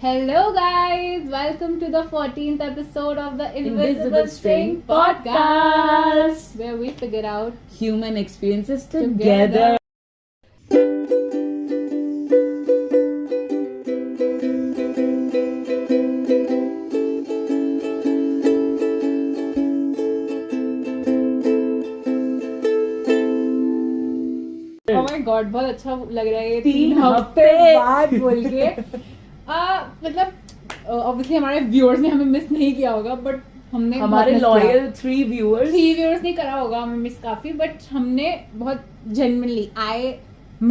Hello, guys! Welcome to the 14th episode of the Invisible String Podcast, where we figure out human experiences together. Oh my God, बहुत अच्छा लग रहा है ये 3 हफ्ते हफ्ते बाद बोल के मतलब ऑब्वियसली हमारे व्यूअर्स ने हमें मिस नहीं किया होगा, बट हमने हमारे लॉयल 3 व्यूअर्स 3 व्यूअर्स नहीं करा होगा हमें मिस काफी, बट हमने बहुत genuinely I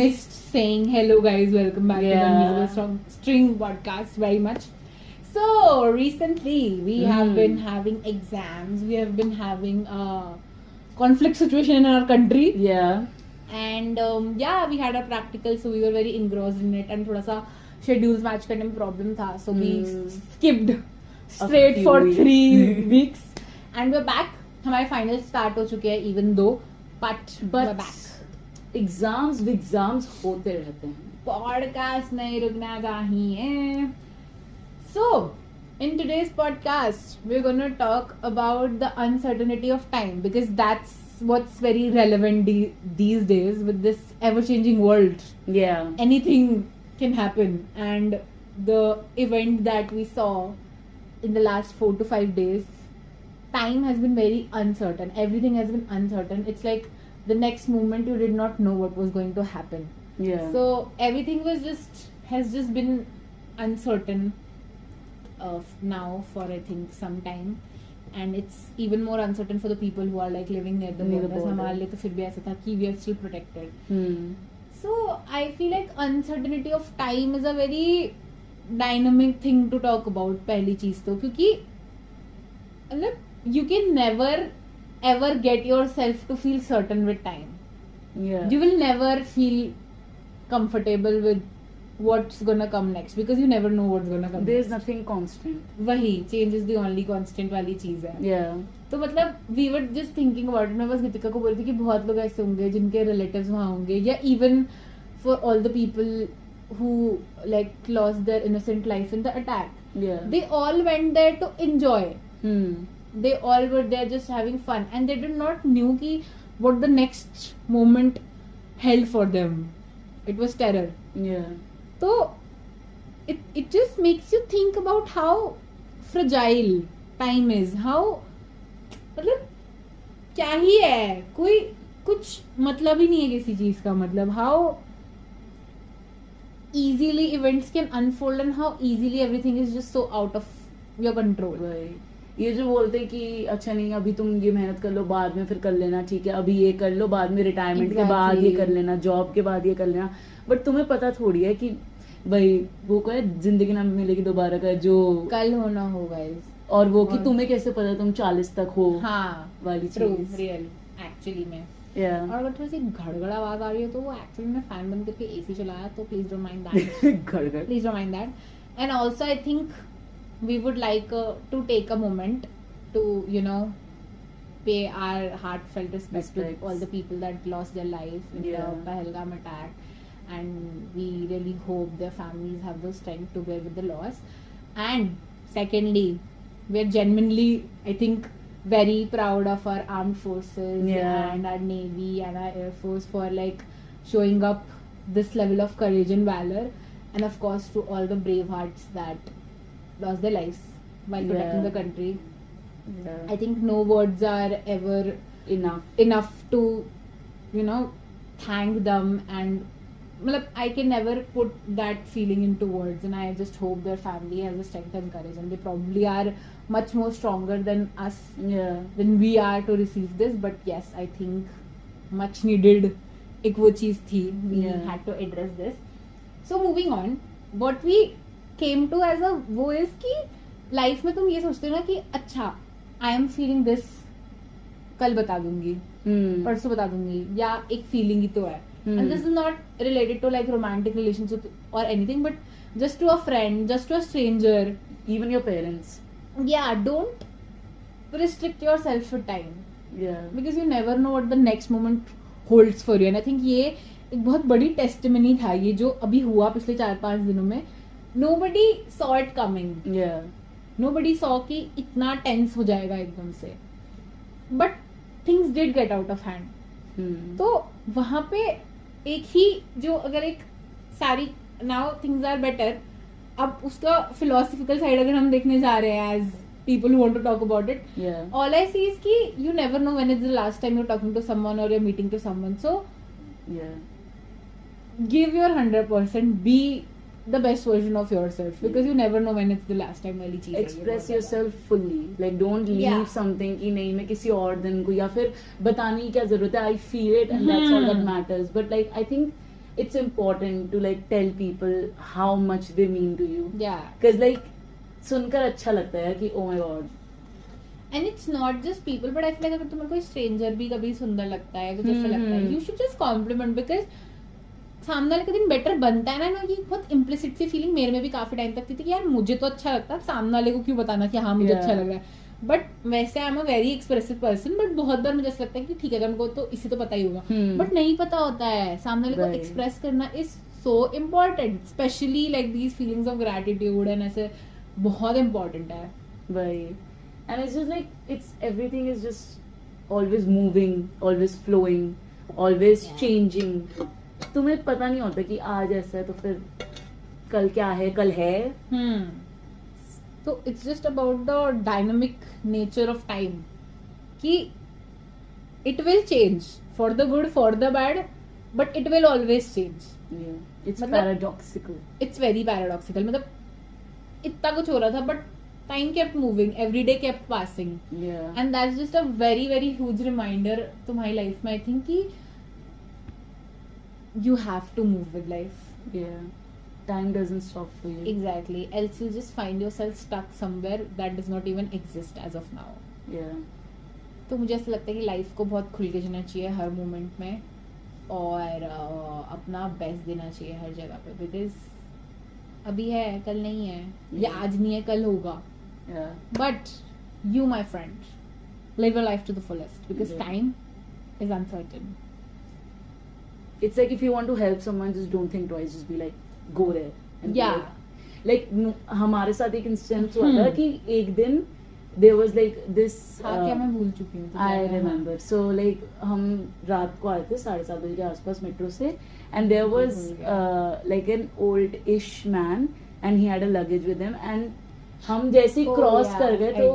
missed saying hello guys, welcome back to the Invisible String Podcast very much. So recently we have been having exams, we have been having a conflict situation in our country, and we had a practical, so we were very engrossed in it, and thoda sa schedules match karne mein problem tha, so we skipped straight for 3 weeks and we're back. हमारे finals start हो चुके हैं even though, but we're back. Exams होते रहते हैं. Podcast नहीं रुकना चाहिए. So in today's podcast we're going to talk about the uncertainty of time, because that's what's very relevant these days with this ever changing world. Anything can happen, and the event that we saw in the last 4 to 5 days, time has been very uncertain. Everything has been uncertain. It's like the next moment you did not know what was going to happen. So everything has just been uncertain now for I think some time, and it's even more uncertain for the people who are like living near the borders. हमारे लिए तो फिर भी ऐसा था कि we are still protected. So I feel like uncertainty of time is a very dynamic thing to talk about. पहली चीज तो क्योंकि मतलब you can never ever get yourself to feel certain with time. You will never feel comfortable with what's gonna come next, because you never know what's gonna come There's next. nothing constant. वही change is the only constant वाली चीज है. तो मतलब we were just thinking about it. मैं बस गीतिका को बोल रही थी कि बहुत लोग ऐसे होंगे जिनके relatives वहाँ होंगे, या even for all the people who like lost their innocent life in the attack. They all went there to enjoy. They all were there just having fun, and they did not knew ki what the next moment held for them. It was terror. So it just makes you think about how fragile time is. How मतलब क्या ही है, कोई कुछ मतलब ही नहीं है किसी चीज का. मतलब how easily events can unfold and how easily everything is just so out of your control. ये जो बोलते हैं कि अच्छा नहीं अभी तुम ये मेहनत कर लो, बाद में फिर कर लेना, ठीक है अभी ये कर लो, बाद में रिटायरमेंट के बाद ये कर लेना, जॉब के बाद ये कर लेना, बट तुम्हें पता थोड़ी है कि भाई वो क्या जिंदगी ना मिलेगी दोबारा का, जो कल होना होगा. और वो कि तुम्हें कैसे पता तुम 40 तक हो. वाली चीज रियल एक्चुअली में. और अगर थोड़ी सी घड़घड़ आवाज आ रही है तो वो एक्चुअली में फैन बंद करके एसी चलाया, तो प्लीज डोंट माइंड दैट. घड़घड़ please don't mind that. And also I think we would like to take a moment to pay our heartfelt respect to all the people that lost their life in the Pahalgam attack, and we really hope their families have the strength to bear with the loss. And secondly, we're genuinely I think very proud of our armed forces and our navy and our air force for like showing up this level of courage and valor, and of course to all the brave hearts that lost their lives while protecting the country. I think no words are ever enough to thank them, and I can never put that feeling into words, and I just hope their family has the strength and courage, and they probably are much more stronger than us than we are to receive this. But yes, I think much needed एक वो चीज थी. We had to address this. So moving on, what we came to as a वो is कि life में तुम ये सोचते हो ना कि अच्छा आई एम फीलिंग दिस, कल बता दूंगी, परसों बता दूंगी, या एक फीलिंग ही तो है. And this is not related to like romantic relationship और anything, but just to a friend, just to a stranger, even your parents. Don't restrict yourself with time, because you never know what the next moment holds for you. And I think ये एक बहुत बड़ी testimony था ये जो अभी हुआ पिछले 4-5 दिनों में. nobody saw it coming. Yeah. Nobody saw कि इतना टेंस हो जाएगा एकदम से, but things did get out of hand. तो वहां पे एक ही जो अगर एक सारी नाउ थिंग्स आर बेटर, अब उसका फिलोसफिकल साइड अगर हम देखने जा रहे हैं as people who want to talk about it, all I see is ki you never know when is the last time you're talking to someone or you're meeting to someone. So give your 100%, be the best version of yourself, because you never know when it's the last time वाली चीज. Express yourself fully, like don't leave something कि नहीं मैं किसी और दिन को, या फिर बताने की क्या जरूरत है, I feel it and that's all that matters. But like I think it's important to like tell people how much they mean to you. Yeah. Because like सुनकर अच्छा लगता है कि oh my god. And it's not just people, but I feel like अगर तुम्हें कोई stranger भी कभी सुंदर लगता है, कुछ ऐसा लगता है, you should just compliment, because सामने वाले का दिन बेटर बनता है ना. ये बहुत implicit सी फीलिंग मेरे में भी काफी टाइम तक थी कि यार मुझे तो अच्छा लगता है, सामने वाले को क्यों बताना कि हाँ मुझे अच्छा लग रहा है. बट वैसे I am a very expressive person, but बहुत बार मुझे ऐसा लगता है कि ठीक है उनको तो इसी तो पता ही होगा, बट नहीं पता होता है. सामने वाले को एक्सप्रेस करना is so important, specially like these feelings of gratitude and ऐसे बहुत इम्पोर्टेंट है भाई. And it's just like it's everything is just always moving, always flowing, always changing. तुम्हें पता नहीं होता कि आज ऐसा है तो फिर कल क्या है, कल है. तो it's just about the dynamic nature of time कि it will change for the good, for the bad, but it will always change. Yeah, it's paradoxical. It's very paradoxical. मतलब इतना कुछ हो रहा था but time kept moving, every day kept passing, and that's just a very very huge reminder तुम्हारी life में. I think कि you have to move with life. Time doesn't stop for you. Exactly, else you'll just find yourself stuck somewhere that does not even exist as of now. तो मुझे ऐसा लगता है कि life को बहुत खुल के जीना चाहिए हर मोमेंट में, और अपना बेस्ट देना चाहिए हर जगह पे, बिकॉज अभी है कल नहीं है, या आज नहीं है कल होगा. But you my friend, live your life to the fullest, because time is uncertain. It's like if you want to help someone, just don't think twice, just be like go there. And like हमारे साथ एक instance हुआ था कि एक दिन there was like this क्या मैं भूल चुकी हूँ. I remember. So like हम रात को आए थे 7:30 बजे के आसपास मेट्रो से, and there was like an old-ish man and he had a luggage with him, and हम जैसे ही क्रॉस कर गए तो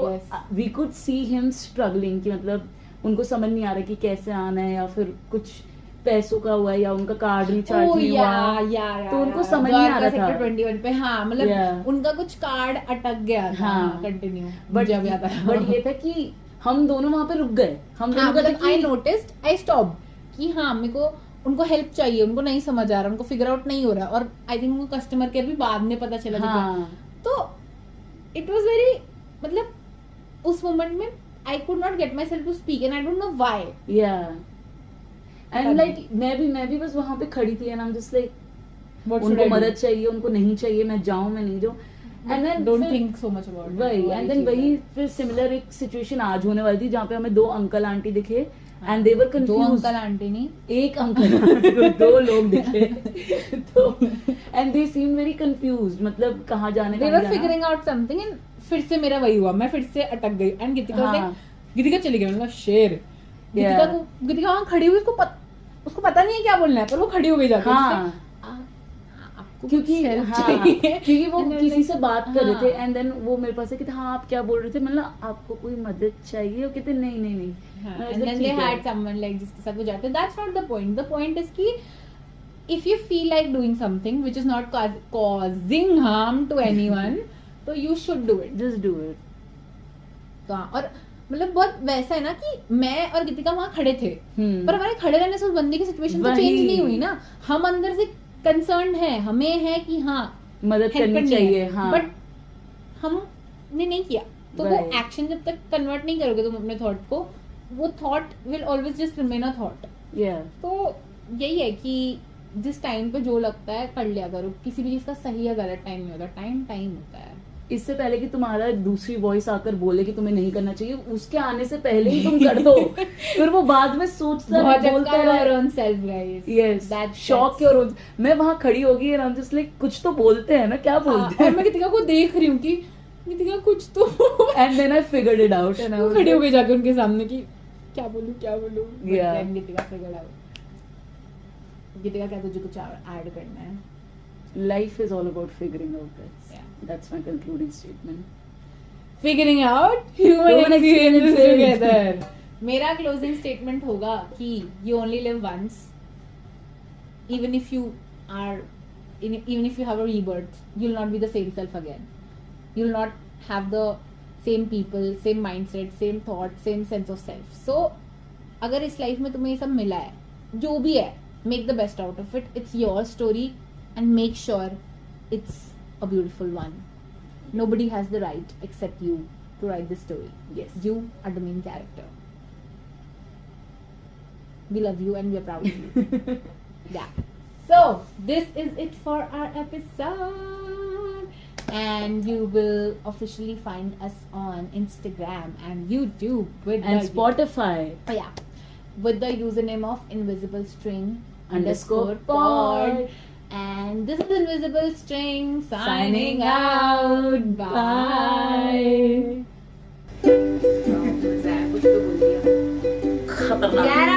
we could see him struggling कि मतलब उनको समझ नहीं आ रहा कि कैसे आना है, या फिर कुछ पैसों का हुआ या उनका कार्ड रिचार्ज नहीं हुआ, तो उनको समझ नहीं आ रहा था. 21 पे मतलब उनका कुछ कार्ड अटक गया था. कंटिन्यू. बट ये था कि हम दोनों वहाँ पे रुक गए. हम दोनों आई नोटिस्ड, आई स्टॉप कि हाँ मेरे को उनको हेल्प चाहिए, उनको नहीं समझ आ रहा, उनको फिगर आउट नहीं हो रहा, और आई थिंक उनको कस्टमर केयर भी बाद में पता चला. तो इट वाज वेरी, मतलब उस मोमेंट में I could not get myself to speak and I don't know why. And like मैं भी बस वहां पे खड़ी थी, and I am just like उनको मदद चाहिए, उनको नहीं चाहिए, मैं जाऊं मैं नहीं जाऊं, and then don't think so much about वही. एंड देन वही फिर सिमिलर एक सिचुएशन आज होने वाली थी जहाँ पे हमें 2 अंकल आंटी दिखे, and they were confused. 2 uncle aunty नहीं, एक अंकल आंटी को 2 लोग दिखे. तो and they seem very confused, मतलब कहाँ जाने का. दे वर फिगरिंग आउट समथिंग, एंड फिर से मेरा वही हुआ, मैं फिर से अटक गई. एंड गीतिका चली गई, मतलब शेर. गीतिका वहाँ खड़ी हुई, उसको पता नहीं है क्या बोलना है, पर वो खड़ी हो गई जाके. क्योंकि वो किसी से बात कर रहे थे, एंड देन वो मेरे पास है कि हाँ आप क्या बोल रहे थे, मतलब आपको कोई मदद चाहिए, वो कहते नहीं. And then they had someone like जिसके साथ वो जाते. That's not the point. The point is कि if you feel like doing something which is not causing harm to anyone, तो you should do it. Just do it. तो और मतलब बहुत वैसा है ना कि मैं और गीतिका वहाँ खड़े थे, पर हमारे खड़े रहने से उस बंदी की सिचुएशन तो चेंज नहीं हुई ना. हम अंदर से कंसर्न है, हमें है कि हाँ मदद करनी चाहिए, बट हमने नहीं किया. तो वो एक्शन जब तक कन्वर्ट नहीं करोगे तुम अपने थॉट को, वो thought will always just remain a thought. तो यही है कि जिस टाइम पे जो लगता है कर लिया करो. किसी भी चीज का सही या गलत टाइम नहीं होता, टाइम होता है. इससे पहले कि तुम्हारा दूसरी वॉइस आकर बोले कि तुम्हें नहीं करना चाहिए, उसके आने से पहले ही तुम कर दो। फिर वो बाद में सोचता बहुत बोलता your है own self, guys. Yes That's- shock your own. मैं वहां खड़ी होगी and I am just like कुछ तो बोलते हैं ना, क्या बोलते और हैं? मैं गीतिका को देख रही हूँ कि गीतिका कुछ तो and then I figured it out and I वो वाज खड़ी हो गई जाके उनके सामने कि क्या बोलूं Yeah. Then गीतिका figured out. गीतिका क्या तुझे कुछ ऐड करना है? life is all about figuring out guys. Yeah. That's my concluding statement. Figuring out human Human experiences experiences. together. मेरा closing statement होगा कि you only live once. Even if you are, even if you have a rebirth, you'll not be the same self again. You'll not have the same people, same mindset, same thought, same sense of self. So अगर इस life में तुम्हें ये सब मिला है, जो भी है, make the best out of it. It's your story and make sure it's a beautiful one. Nobody has the right except you to write the story. Yes. You are the main character. We love you and we are proud of you. Yeah. So this is it for our episode. And you will officially find us on Instagram and YouTube with And the Spotify. yeah, with the username of invisible string _pod. pod. And this is Invisible String signing Signing out. out. Bye. Bye. यार